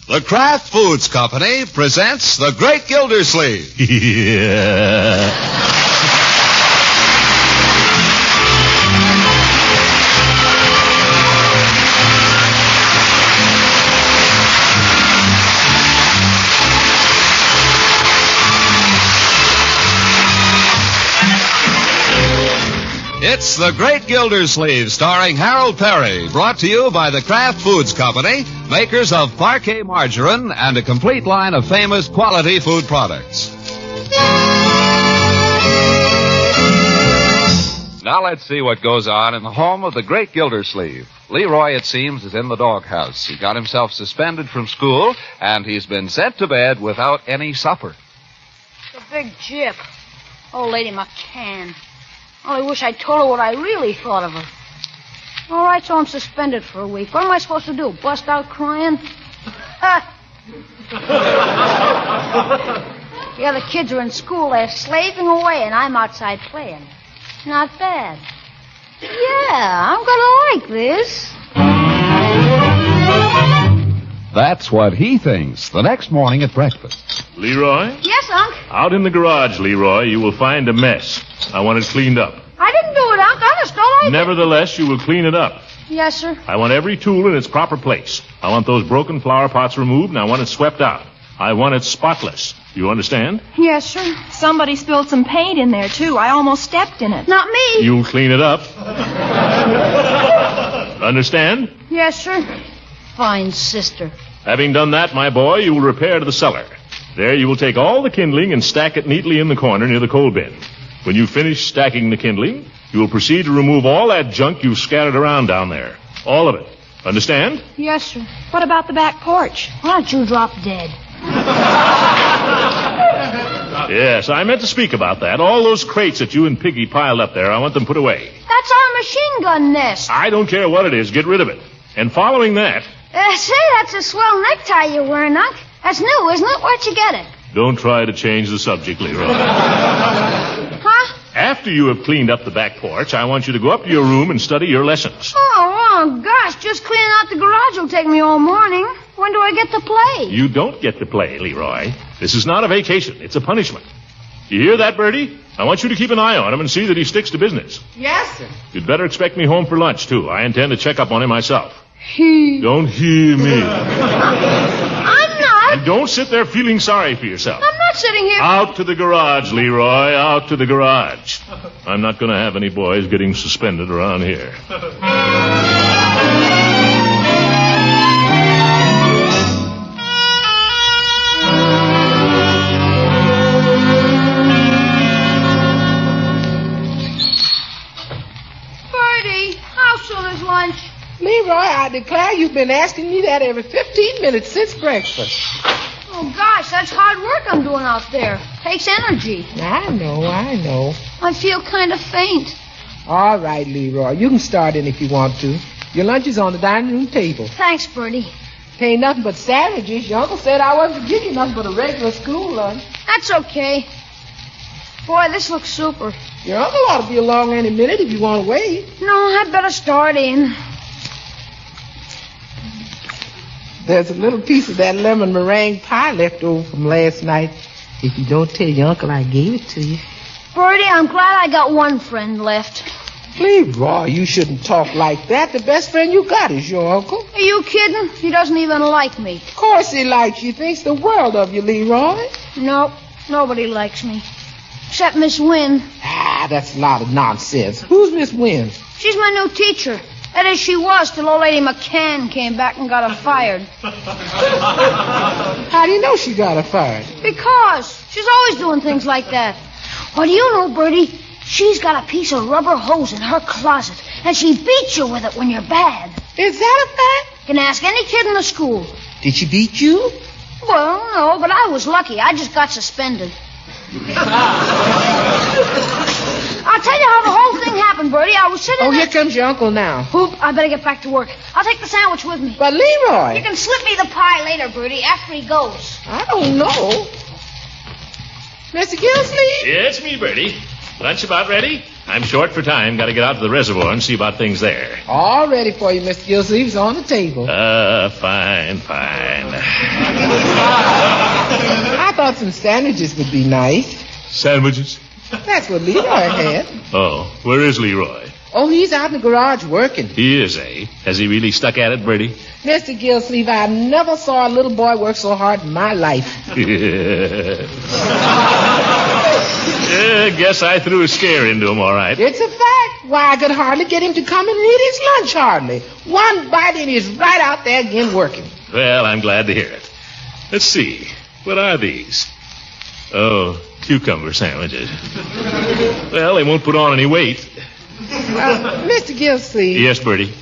The Kraft Foods Company presents the Great Gildersleeve. Yeah. It's the Great Gildersleeve, starring Harold Peary, brought to you by the Kraft Foods Company, makers of Parquet margarine and a complete line of famous quality food products. Now let's see what goes on in the home of the Great Gildersleeve. Leroy, it seems, is in the doghouse. He got himself suspended from school, and he's been sent to bed without any supper. The big gyp. Old Lady McCann. I wish I'd told her what I really thought of her. All right, so I'm suspended for a week. What am I supposed to do, bust out crying? The other kids are in school. They're slaving away, and I'm outside playing. Not bad. Yeah, I'm going to like this. That's what he thinks the next morning at breakfast. Leroy? Yes, Unc? Out in the garage, Leroy, you will find a mess. I want it cleaned up. I didn't do it, Unc. Honest, all I Nevertheless, you will clean it up. Yes, sir. I want every tool in its proper place. I want those broken flower pots removed, and I want it swept out. I want it spotless. You understand? Yes, sir. Somebody spilled some paint in there, too. I almost stepped in it. Not me. You'll clean it up. Understand? Yes, sir. Fine sister. Having done that, my boy, you will repair to the cellar. There you will take all the kindling and stack it neatly in the corner near the coal bin. When you finish stacking the kindling, you will proceed to remove all that junk you've scattered around down there. All of it. Understand? Yes, sir. What about the back porch? Why don't you drop dead? Yes, I meant to speak about that. All those crates that you and Piggy piled up there, I want them put away. That's our machine gun nest. I don't care what it is. Get rid of it. And following that... Say, that's a swell necktie you're wearing, Unc. That's new, isn't it? Where'd you get it? Don't try to change the subject, Leroy. Huh? After you have cleaned up the back porch, I want you to go up to your room and study your lessons. Oh, gosh, just cleaning out the garage will take me all morning. When do I get to play? You don't get to play, Leroy. This is not a vacation. It's a punishment. You hear that, Bertie? I want you to keep an eye on him and see that he sticks to business. Yes, sir. You'd better expect me home for lunch, too. I intend to check up on him myself. He... Don't hear me. I'm not. And don't sit there feeling sorry for yourself. I'm not sitting here... Out to the garage, Leroy. Out to the garage. I'm not going to have any boys getting suspended around here. Bertie, how soon is lunch? Leroy, I declare you've been asking me that every 15 minutes since breakfast. Oh, gosh, that's hard work I'm doing out there. Takes energy. I know. I feel kind of faint. All right, Leroy, you can start in if you want to. Your lunch is on the dining room table. Thanks, Bertie. It ain't nothing but sandwiches. Your uncle said I wasn't to give you nothing but a regular school lunch. That's okay. Boy, this looks super. Your uncle ought to be along any minute if you want to wait. No, I'd better start in. There's a little piece of that lemon meringue pie left over from last night. If you don't tell your uncle I gave it to you. Bertie, I'm glad I got one friend left. Leroy, you shouldn't talk like that. The best friend you got is your uncle. Are you kidding? He doesn't even like me. Of course he likes you. He thinks the world of you, Leroy. Nope, nobody likes me. Except Miss Wynn. That's a lot of nonsense. Who's Miss Wynn? She's my new teacher. That is, she was till old Lady McCann came back and got her fired. How do you know she got her fired? Because she's always doing things like that. Well, do you know, Bertie, she's got a piece of rubber hose in her closet, and she beats you with it when you're bad. Is that a fact? You can ask any kid in the school. Did she beat you? Well, no, but I was lucky. I just got suspended. I'll tell you how the whole thing happened, Bertie. I was sitting Oh, there... here comes your uncle now. Oop, I better get back to work. I'll take the sandwich with me. But, Leroy... You can slip me the pie later, Bertie, after he goes. I don't know. Mr. Gildersleeve? Yeah, it's me, Bertie. Lunch about ready? I'm short for time. Got to get out to the reservoir and see about things there. All ready for you, Mr. Gildersleeve. It's on the table. Fine. I thought some sandwiches would be nice. Sandwiches? That's what Leroy had. Oh, where is Leroy? Oh, he's out in the garage working. He is, eh? Has he really stuck at it, Bertie? Mr. Gildersleeve, I never saw a little boy work so hard in my life. Guess I threw a scare into him, all right. It's a fact. Why, I could hardly get him to come and eat his lunch, hardly. One bite and he's right out there again working. Well, I'm glad to hear it. Let's see. What are these? Oh, cucumber sandwiches. Well, they won't put on any weight. Mr. Gildersleeve. Yes, Bertie?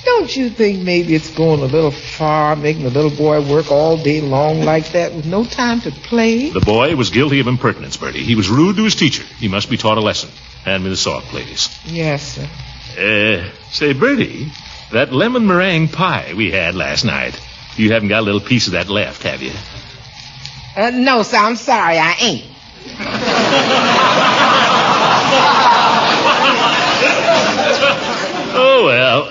Don't you think maybe it's going a little far, making a little boy work all day long like that with no time to play? The boy was guilty of impertinence, Bertie. He was rude to his teacher. He must be taught a lesson. Hand me the salt, please. Yes, sir. Say, Bertie, that lemon meringue pie we had last night, you haven't got a little piece of that left, have you? No, sir, I'm sorry, I ain't. Oh, well.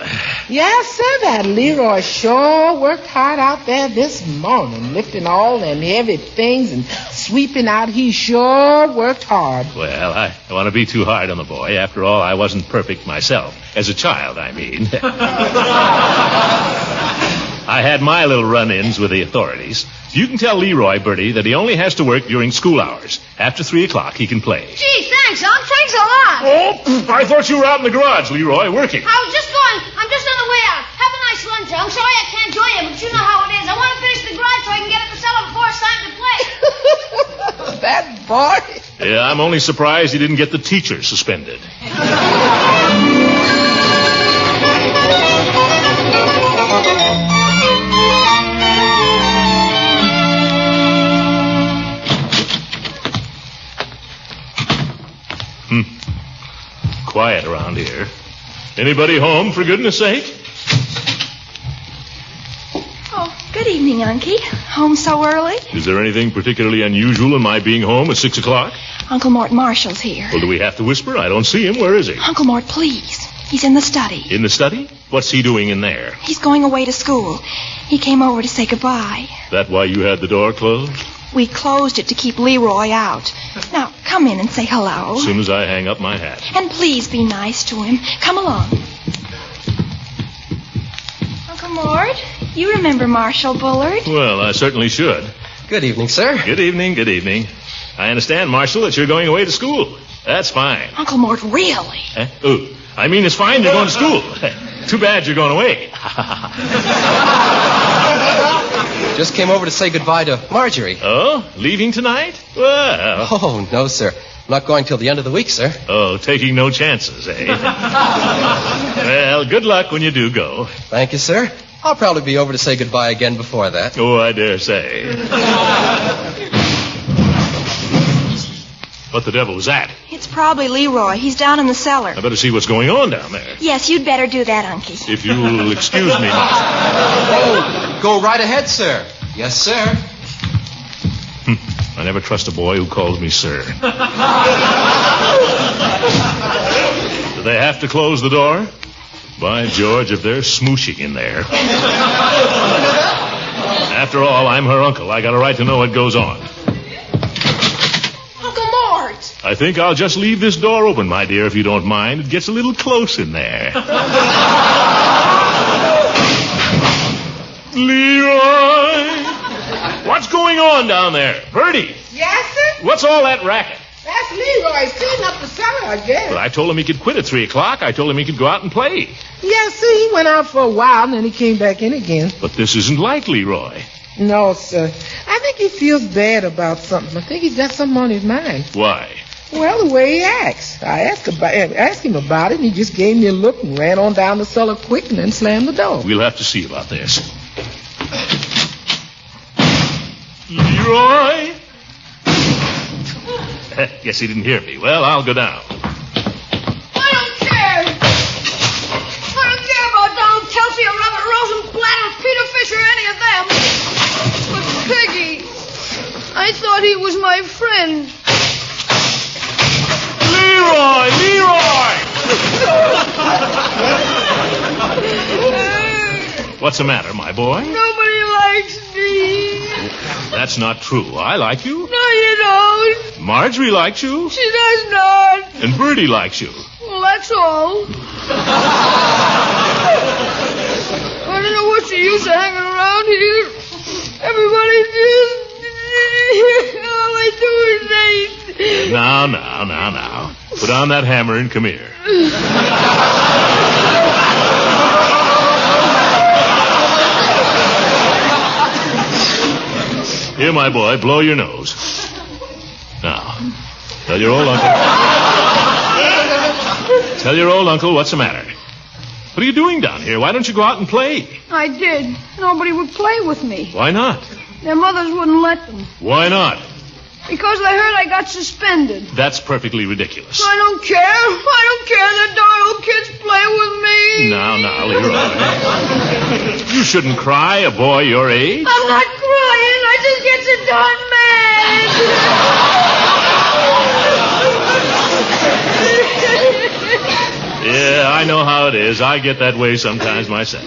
Yes, sir, that Leroy sure worked hard out there this morning, lifting all them heavy things and sweeping out. He sure worked hard. Well, I don't want to be too hard on the boy. After all, I wasn't perfect myself. As a child, I mean. I had my little run-ins with the authorities. You can tell Leroy, Bertie, that he only has to work during school hours. After 3 o'clock, he can play. Gee, thanks, Unc. Thanks a lot. Oh, I thought you were out in the garage, Leroy, working. I was just going. I'm just on the way out. Have a nice lunch, Unc. Sorry I can't join you, but you know how it is. I want to finish the garage so I can get at the cellar before it's time to play. That boy. Yeah, I'm only surprised he didn't get the teacher suspended. Quiet around here. Anybody home, for goodness sake? Oh, good evening, Unky. Home so early? Is there anything particularly unusual in my being home at 6 o'clock? Uncle Mort Marshall's here. Well, do we have to whisper? I don't see him. Where is he? Uncle Mort, please. He's in the study. In the study? What's he doing in there? He's going away to school. He came over to say goodbye. That why you had the door closed? We closed it to keep Leroy out. Now, come in and say hello. As soon as I hang up my hat. And please be nice to him. Come along. Uncle Mort, you remember Marshall Bullard? Well, I certainly should. Good evening, sir. Good evening. I understand, Marshall, that you're going away to school. That's fine. Uncle Mort, really? Oh, I mean, it's fine you're going to school. Too bad you're going away. Just came over to say goodbye to Marjorie. Oh, leaving tonight? Well. Oh, no, sir. I'm not going till the end of the week, sir. Oh, taking no chances, eh? Well, good luck when you do go. Thank you, sir. I'll probably be over to say goodbye again before that. Oh, I dare say. What the devil was that? It's probably Leroy. He's down in the cellar. I better see what's going on down there. Yes, you'd better do that, Unky. If you'll excuse me, Marshall. Oh, go right ahead, sir. Yes, sir. I never trust a boy who calls me sir. Do they have to close the door? By George, if they're smooshing in there. After all, I'm her uncle. I got a right to know what goes on. Uncle Mort! I think I'll just leave this door open, my dear, if you don't mind. It gets a little close in there. Leroy! What's going on down there? Bertie! Yes, sir? What's all that racket? That's Leroy cleaning up the cellar, I guess. Well, I told him he could quit at 3 o'clock. I told him he could go out and play. Yes, sir, he went out for a while and then he came back in again. But this isn't like Leroy. No, sir. I think he feels bad about something. I think he's got something on his mind. Why? Well, the way he acts. I asked him about it, and he just gave me a look and ran on down the cellar quick and then slammed the door. We'll have to see about this. Leroy? Guess he didn't hear me. Well, I'll go down. I don't care. I don't care about Donald Kelsey or Robert Rosenblatt or Peter Fisher or any of them. But Peggy, I thought he was my friend. Leroy! What's the matter, my boy? Nobody likes me. That's not true. I like you. No, you don't. Marjorie likes you. She does not. And Bertie likes you. Well, that's all. I don't know what's the use of hanging around here. Everybody just... all they do is hate. Now. Put on that hammer and come here. Here, my boy, blow your nose. Now, tell your old uncle. Tell your old uncle what's the matter. What are you doing down here? Why don't you go out and play? I did. Nobody would play with me. Why not? Their mothers wouldn't let them. Why not? Because they heard I got suspended. That's perfectly ridiculous. I don't care. I don't care that darn old kids play with me. Now, Leroy. You shouldn't cry, a boy your age. I'm not crying. I just get so darn mad. Yeah, I know how it is. I get that way sometimes myself.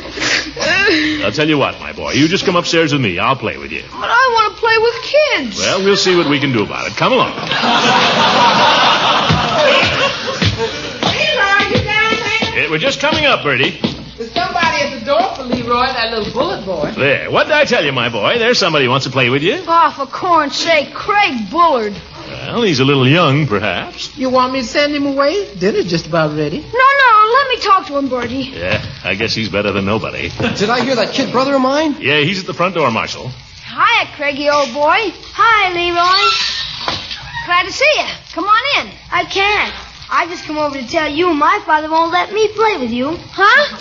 I'll tell you what, my boy. You just come upstairs with me. I'll play with you. But I want to play with kids. Well, we'll see what we can do about it. Come along. Leroy, you down there? We're just coming up, Bertie. There's somebody at the door for Leroy, that little bullet boy. There. What did I tell you, my boy? There's somebody who wants to play with you. Oh, for corn's sake, Craig Bullard. Well, he's a little young, perhaps. You want me to send him away? Dinner's just about ready. No, let me talk to him, Bertie. Yeah, I guess he's better than nobody. Did I hear that kid brother of mine? Yeah, he's at the front door, Marshal. Hiya, Craigie, old boy. Hi, Leroy. Glad to see you. Come on in. I can't. I just come over to tell you my father won't let me play with you. Huh?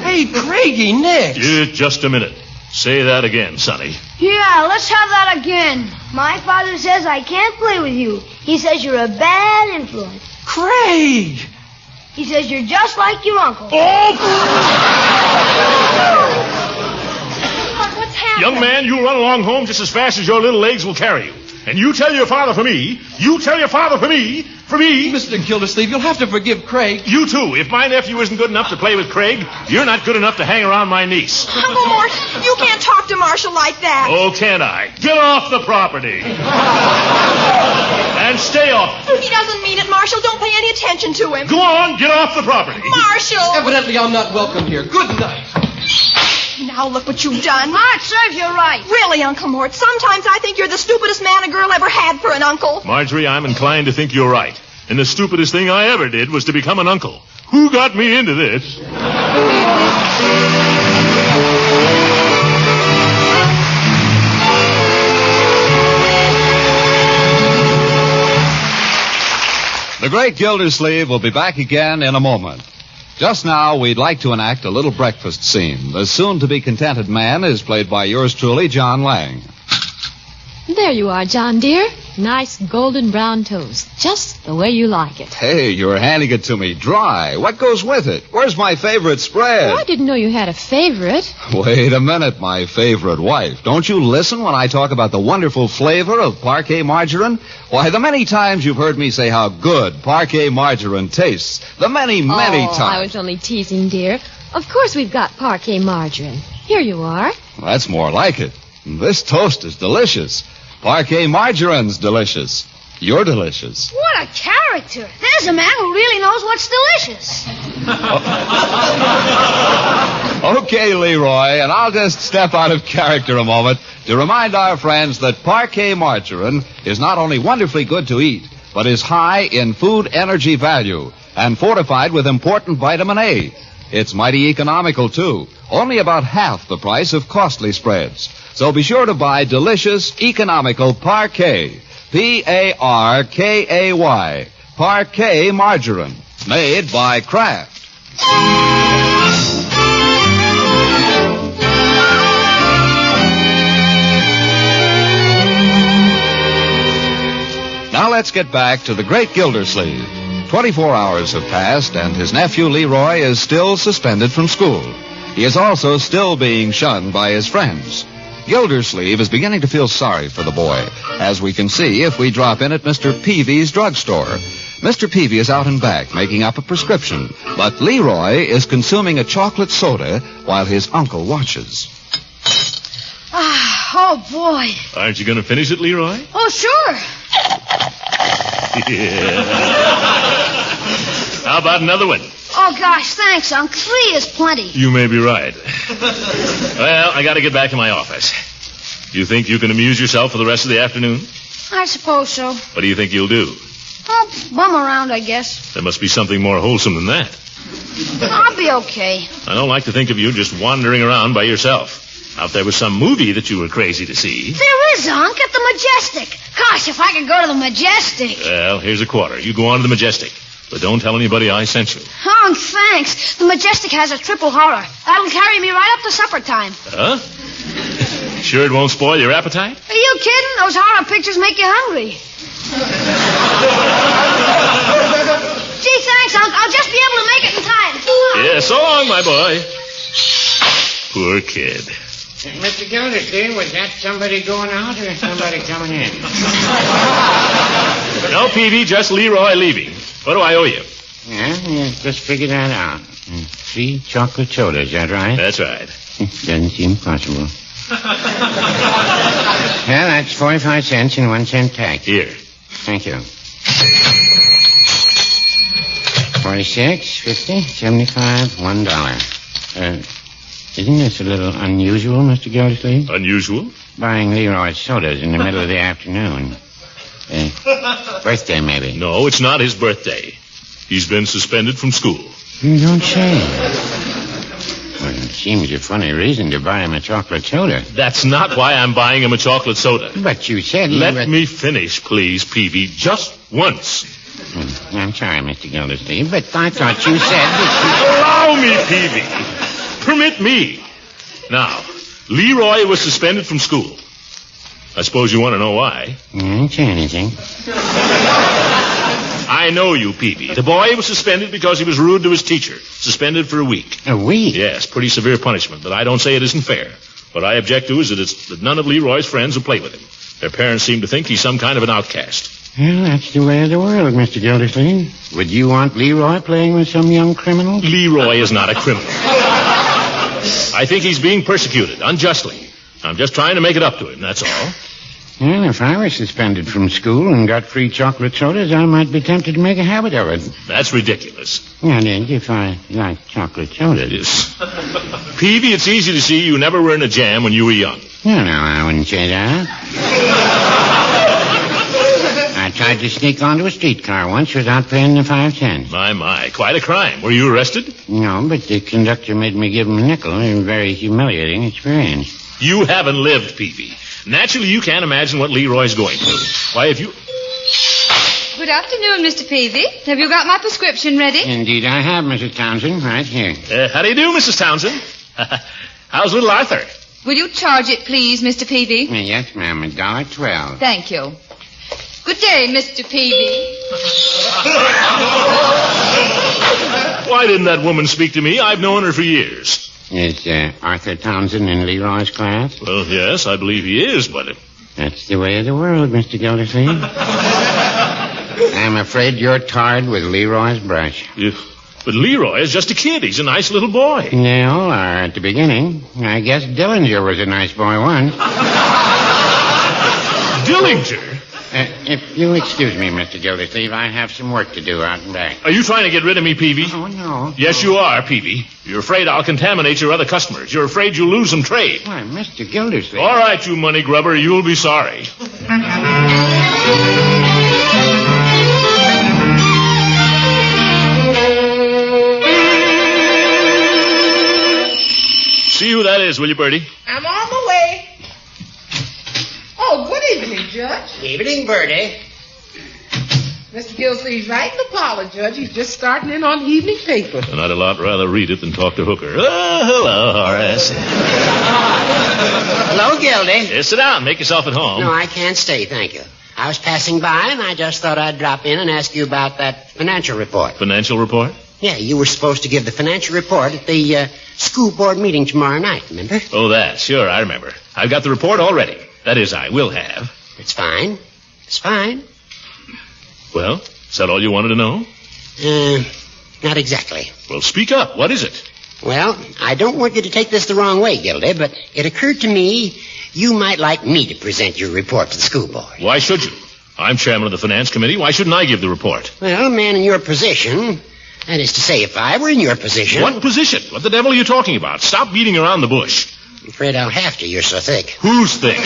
Hey, Craigie, Nick. Just a minute. Say that again, Sonny. Yeah, let's have that again. My father says I can't play with you. He says you're a bad influence. Craig! He says you're just like your uncle. Oh! What's happening? Young man, you run along home just as fast as your little legs will carry you. And you tell your father for me. You tell your father for me. For me. Mr. Gildersleeve, you'll have to forgive Craig. You, too. If my nephew isn't good enough to play with Craig, you're not good enough to hang around my niece. Uncle Mort, you can't talk to Marshall like that. Oh, can I? Get off the property. And stay off. He doesn't mean it, Marshall. Don't pay any attention to him. Go on, get off the property. Marshall! Evidently, I'm not welcome here. Good night. Now look what you've done. Ah, it serves you right. Really, Uncle Mort, sometimes I think you're the stupidest man a girl ever had for an uncle. Marjorie, I'm inclined to think you're right. And the stupidest thing I ever did was to become an uncle. Who got me into this? The Great Gildersleeve will be back again in a moment. Just now, we'd like to enact a little breakfast scene. The soon-to-be-contented man is played by yours truly, John Lang. There you are, John, dear. Nice golden brown toast. Just the way you like it. Hey, you're handing it to me dry. What goes with it? Where's my favorite spread? Oh, I didn't know you had a favorite. Wait a minute, my favorite wife. Don't you listen when I talk about the wonderful flavor of parquet margarine? Why, the many times you've heard me say how good parquet margarine tastes. The many times. I was only teasing, dear. Of course we've got parquet margarine. Here you are. That's more like it. This toast is delicious. Parquet margarine's delicious. You're delicious. What a character. There's a man who really knows what's delicious. Okay, Leroy, and I'll just step out of character a moment to remind our friends that parquet margarine is not only wonderfully good to eat, but is high in food energy value and fortified with important vitamin A. It's mighty economical, too. Only about half the price of costly spreads. So be sure to buy delicious, economical Parquet. P-A-R-K-A-Y. Parquet margarine. Made by Kraft. Now let's get back to the Great Gildersleeve. 24 hours have passed, and his nephew Leroy is still suspended from school. He is also still being shunned by his friends. Gildersleeve is beginning to feel sorry for the boy, as we can see if we drop in at Mr. Peavy's drugstore. Mr. Peavy is out and back making up a prescription, but Leroy is consuming a chocolate soda while his uncle watches. Oh, boy. Aren't you going to finish it, Leroy? Oh, sure. Yeah. How about another one? Oh, gosh, thanks, Unc. 3 is plenty. You may be right. Well, I got to get back to my office. You think you can amuse yourself for the rest of the afternoon? I suppose so. What do you think you'll do? I'll bum around, I guess. There must be something more wholesome than that. I'll be okay. I don't like to think of you just wandering around by yourself. Now, if there was some movie that you were crazy to see... There is, Unc, at the Majestic. Gosh, if I could go to the Majestic. Well, here's a quarter. You go on to the Majestic. But don't tell anybody I sent you. Unc, thanks. The Majestic has a triple horror. That'll carry me right up to supper time. Huh? Sure it won't spoil your appetite? Are you kidding? Those horror pictures make you hungry. Gee, thanks, Unc. I'll just be able to make it in time. Yeah, so long, my boy. Poor kid. Mr. Gildersleeve, was that somebody going out or somebody coming in? No, Peavy, just Leroy leaving. What do I owe you? Yeah, just figure that out. 3 chocolate sodas, is that right? That's right. Doesn't seem possible. Well, that's 45 cents and 1 cent tax. Here. Thank you. 46, 50, 75, $1. Isn't this a little unusual, Mr. Gildersleeve? Unusual? Buying Leroy sodas in the middle of the afternoon. Birthday, maybe. No, it's not his birthday. He's been suspended from school. You don't say. Well, it seems a funny reason to buy him a chocolate soda. That's not why I'm buying him a chocolate soda. But you said... Let me finish, please, Peavy, just once. I'm sorry, Mr. Gildersleeve, but I thought you said that Allow me, Peavy. Permit me. Now, Leroy was suspended from school. I suppose you want to know why. I didn't say anything. I know you, Peavy. The boy was suspended because he was rude to his teacher. Suspended for a week. A week? Yes, pretty severe punishment, but I don't say it isn't fair. What I object to is that none of Leroy's friends will play with him. Their parents seem to think he's some kind of an outcast. Well, that's the way of the world, Mr. Gildersleeve. Would you want Leroy playing with some young criminal? Leroy is not a criminal. I think he's being persecuted unjustly. I'm just trying to make it up to him, that's all. Well, if I were suspended from school and got free chocolate sodas, I might be tempted to make a habit of it. That's ridiculous. And if I like chocolate sodas. Yes. Peavy, it's easy to see you never were in a jam when you were young. No, I wouldn't say that. I tried to sneak onto a streetcar once without paying the 5 cents. My, quite a crime. Were you arrested? No, but the conductor made me give him a nickel. A very humiliating experience. You haven't lived, Peavy. Naturally, you can't imagine what Leroy's going through. Why, if you... Good afternoon, Mr. Peavy. Have you got my prescription ready? Indeed, I have, Mrs. Townsend. Right here. How do you do, Mrs. Townsend? How's little Arthur? Will you charge it, please, Mr. Peavy? Yes, ma'am. $1.12. Thank you. Good day, Mr. Peavy. Why didn't that woman speak to me? I've known her for years. Is Arthur Townsend in Leroy's class? Well, yes, I believe he is, but... That's the way of the world, Mr. Gildersleeve. I'm afraid you're tarred with Leroy's brush. But Leroy is just a kid. He's a nice little boy. They all are at the beginning. I guess Dillinger was a nice boy once. Dillinger? If you'll excuse me, Mr. Gildersleeve, I have some work to do out and back. Are you trying to get rid of me, Peavy? Oh, no. Yes, you are, Peavy. You're afraid I'll contaminate your other customers. You're afraid you'll lose some trade. Why, Mr. Gildersleeve. All right, you money grubber, you'll be sorry. See who that is, will you, Bertie? I'm on my way. Oh, good evening, Judge. Evening, Bertie. Mr. Gildersleeve's writing the parlor, Judge. He's just starting in on the evening paper. And I'd a lot rather read it than talk to Hooker. Oh, hello, Horace. Hello, Gildy. Yes, sit down. Make yourself at home. No, I can't stay, thank you. I was passing by, and I just thought I'd drop in and ask you about that financial report. Financial report? Yeah, you were supposed to give the financial report at the school board meeting tomorrow night, remember? Oh, that. Sure, I remember. I've got the report already. That is, I will have. It's fine. It's fine. Well, Is that all you wanted to know? Not exactly. Well, speak up. What is it? Well, I don't want you to take this the wrong way, Gildy, but it occurred to me you might like me to present your report to the school board. Why should you? I'm chairman of the finance committee. Why shouldn't I give the report? Well, a man in your position, that is to say, if I were in your position... What position? What the devil are you talking about? Stop beating around the bush. I'm afraid I'll have to. You're so thick. Who's thick?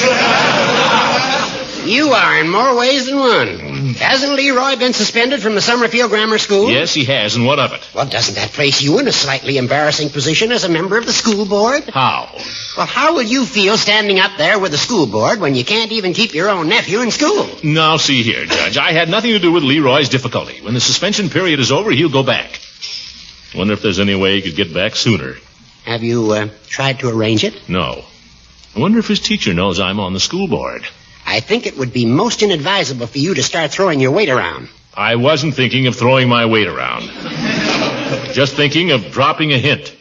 You are in more ways than one. Hasn't Leroy been suspended from the Summerfield Grammar School? Yes, he has, and what of it? Well, doesn't that place you in a slightly embarrassing position as a member of the school board? How? Well, how would you feel standing up there with the school board when you can't even keep your own nephew in school? Now, see here, Judge. I had nothing to do with Leroy's difficulty. When the suspension period is over, he'll go back. Wonder if there's any way he could get back sooner. Have you tried to arrange it? No. I wonder if his teacher knows I'm on the school board. I think it would be most inadvisable for you to start throwing your weight around. I wasn't thinking of throwing my weight around. Just thinking of dropping a hint.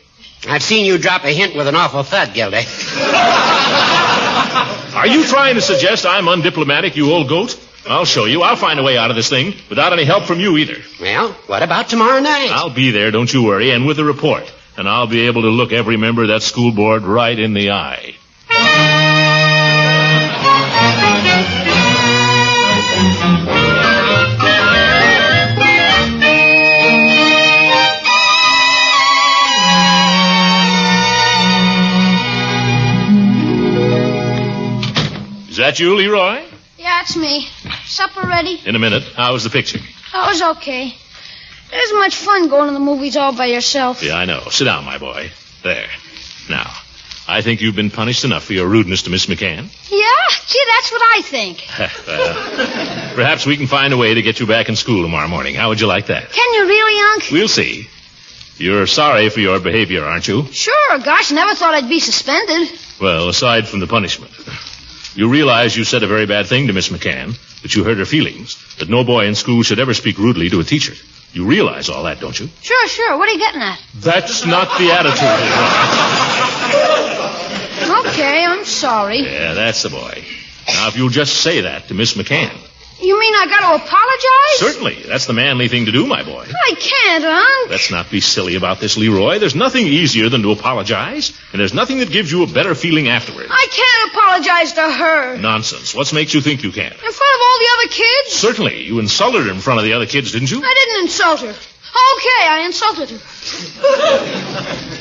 I've seen you drop a hint with an awful thud, Gildy. Are you trying to suggest I'm undiplomatic, you old goat? I'll show you. I'll find a way out of this thing without any help from you either. Well, what about tomorrow night? I'll be there, don't you worry, and with a report. And I'll be able to look every member of that school board right in the eye. Is that you, Leroy? Yeah, it's me. Supper ready? In a minute. How was the picture? Oh, it was okay. It isn't much fun going to the movies all by yourself. Yeah, I know. Sit down, my boy. There. Now, I think you've been punished enough for your rudeness to Miss McCann. Yeah? Gee, that's what I think. Perhaps we can find a way to get you back in school tomorrow morning. How would you like that? Can you really, Unc? We'll see. You're sorry for your behavior, aren't you? Sure. Gosh, never thought I'd be suspended. Well, aside from the punishment, you realize you said a very bad thing to Miss McCann, that you hurt her feelings, that no boy in school should ever speak rudely to a teacher. You realize all that, don't you? Sure. What are you getting at? That's not the attitude. Okay, I'm sorry. Yeah, that's the boy. Now, if you'll just say that to Miss McCann. You mean I got to apologize? Certainly. That's the manly thing to do, my boy. I can't, Unc. Let's not be silly about this, Leroy. There's nothing easier than to apologize, and there's nothing that gives you a better feeling afterward. I can't apologize to her. Nonsense. What makes you think you can? In front of all the other kids? Certainly. You insulted her in front of the other kids, didn't you? I didn't insult her. Okay, I insulted her.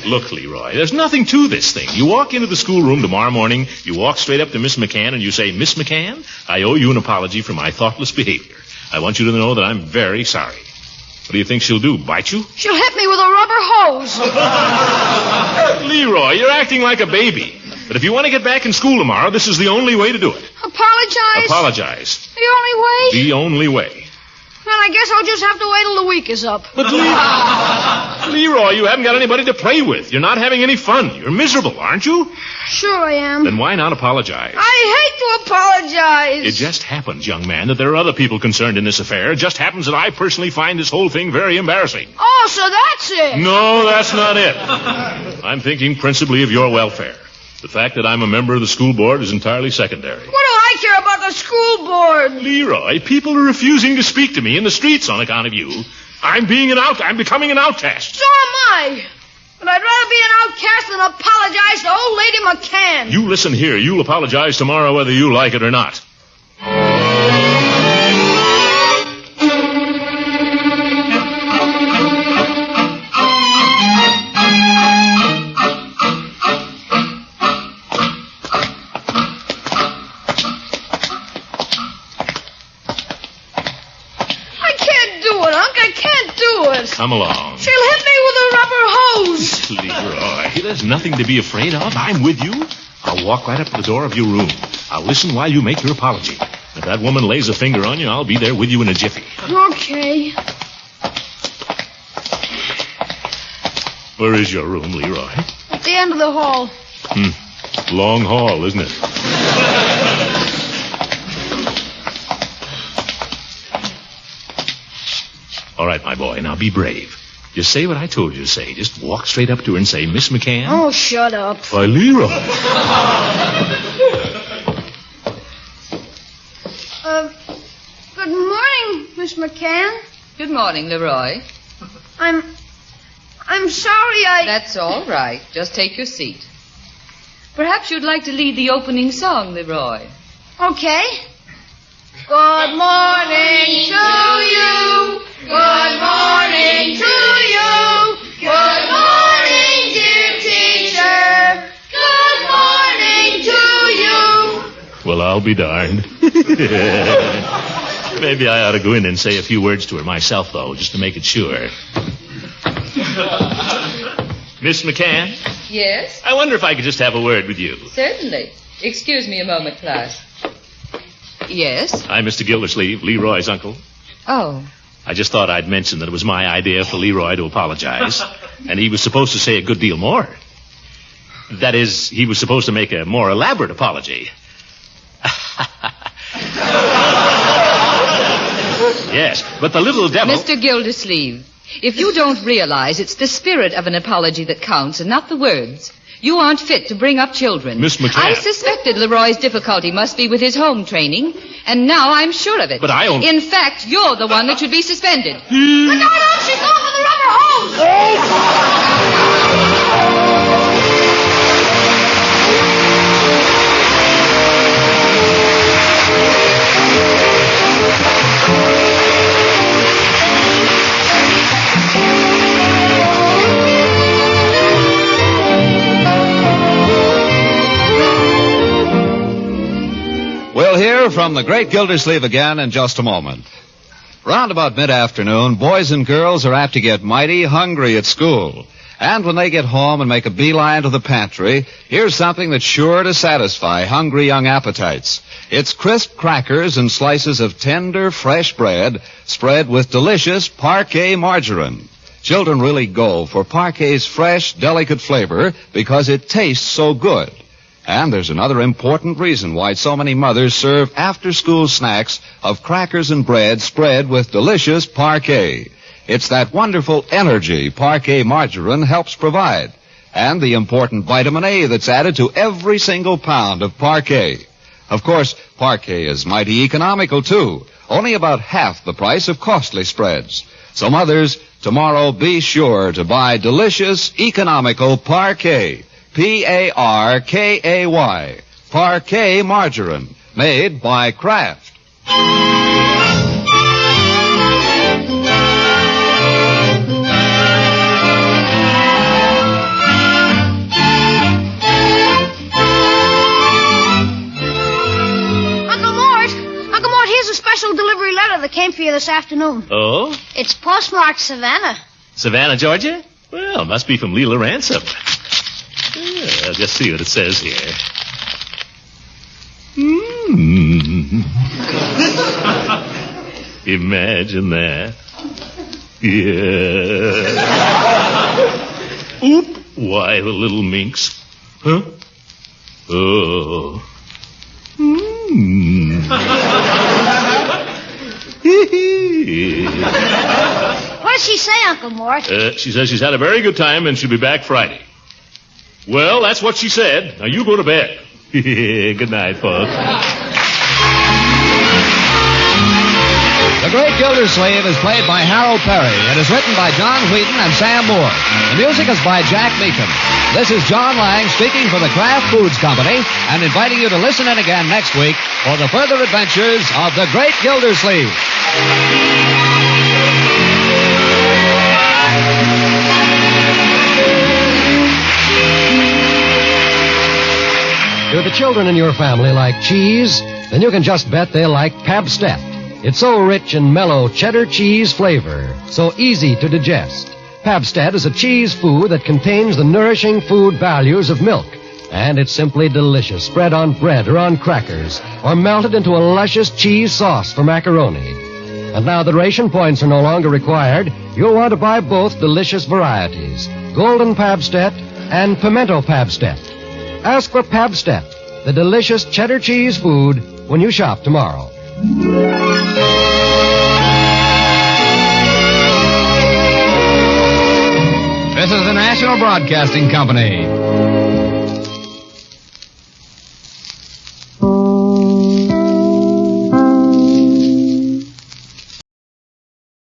Look, Leroy, there's nothing to this thing. You walk into the schoolroom tomorrow morning, you walk straight up to Miss McCann, and you say, Miss McCann, I owe you an apology for my thoughtless behavior. I want you to know that I'm very sorry. What do you think she'll do, bite you? She'll hit me with a rubber hose. Leroy, you're acting like a baby. But if you want to get back in school tomorrow, this is the only way to do it. Apologize? Apologize. The only way? The only way. Well, I guess I'll just have to wait till the week is up. But Leroy, you haven't got anybody to play with. You're not having any fun. You're miserable, aren't you? Sure I am. Then why not apologize? I hate to apologize. It just happens, young man, that there are other people concerned in this affair. It just happens that I personally find this whole thing very embarrassing. Oh, so that's it. No, that's not it. I'm thinking principally of your welfare. The fact that I'm a member of the school board is entirely secondary. What do I care about the school board? Leroy, people are refusing to speak to me in the streets on account of you. I'm becoming an outcast. So am I. But I'd rather be an outcast than apologize to old Lady McCann. You listen here. You'll apologize tomorrow whether you like it or not. Come along. She'll hit me with a rubber hose. Leroy, there's nothing to be afraid of. I'm with you. I'll walk right up to the door of your room. I'll listen while you make your apology. If that woman lays a finger on you, I'll be there with you in a jiffy. Okay. Where is your room, Leroy? At the end of the hall. Long hall, isn't it? All right, my boy, now be brave. Just say what I told you to say. Just walk straight up to her and say, Miss McCann. Oh, shut up. Why, Leroy. Good morning, Miss McCann. Good morning, Leroy. I'm sorry That's all right. Just take your seat. Perhaps you'd like to lead the opening song, Leroy. Okay. Good morning to you. Good morning to you. Good morning, dear teacher. Good morning to you. Well, I'll be darned. Maybe I ought to go in and say a few words to her myself, though, just to make it sure. Miss McCann? Yes? I wonder if I could just have a word with you. Certainly. Excuse me a moment, class. Yes? I'm Mr. Gildersleeve, Leroy's uncle. Oh. I just thought I'd mention that it was my idea for Leroy to apologize, and he was supposed to say a good deal more. That is, he was supposed to make a more elaborate apology. Yes, but the little devil... Mr. Gildersleeve, if you don't realize it's the spirit of an apology that counts and not the words, you aren't fit to bring up children. Miss McCann. I suspected Leroy's difficulty must be with his home training, and now I'm sure of it. But I only... In fact, you're the one that should be suspended. Look out, she's going for the rubber hose. We'll hear from the Great Gildersleeve again in just a moment. Round about mid-afternoon, boys and girls are apt to get mighty hungry at school. And when they get home and make a beeline to the pantry, here's something that's sure to satisfy hungry young appetites. It's crisp crackers and slices of tender, fresh bread spread with delicious Parquet margarine. Children really go for Parquet's fresh, delicate flavor because it tastes so good. And there's another important reason why so many mothers serve after-school snacks of crackers and bread spread with delicious Parquet. It's that wonderful energy Parquet margarine helps provide, and the important vitamin A that's added to every single pound of Parquet. Of course, Parquet is mighty economical, too, only about half the price of costly spreads. So mothers, tomorrow be sure to buy delicious, economical Parquet. Parkay, Parquet margarine, made by Kraft. Uncle Mort, here's a special delivery letter that came for you this afternoon. Oh? It's postmarked Savannah. Savannah, Georgia? Well, it must be from Leela Ransom. I'll just see what it says here. Imagine that. Yeah. Oop. Why, the little minx. Huh? Oh. What does she say, Uncle Mort? She says she's had a very good time and she'll be back Friday. Well, that's what she said. Now, you go to bed. Good night, folks. The Great Gildersleeve is played by Harold Peary. It is written by John Wheaton and Sam Moore. The music is by Jack Meakin. This is John Lang speaking for the Kraft Foods Company and inviting you to listen in again next week for the further adventures of the Great Gildersleeve. Do the children in your family like cheese? Then you can just bet they like Pabstet. It's so rich in mellow cheddar cheese flavor, so easy to digest. Pabstet is a cheese food that contains the nourishing food values of milk. And it's simply delicious, spread on bread or on crackers, or melted into a luscious cheese sauce for macaroni. And now that ration points are no longer required, you'll want to buy both delicious varieties, Golden Pabstet and Pimento Pabstet. Ask for Pabstet, the delicious cheddar cheese food, when you shop tomorrow. This is the National Broadcasting Company.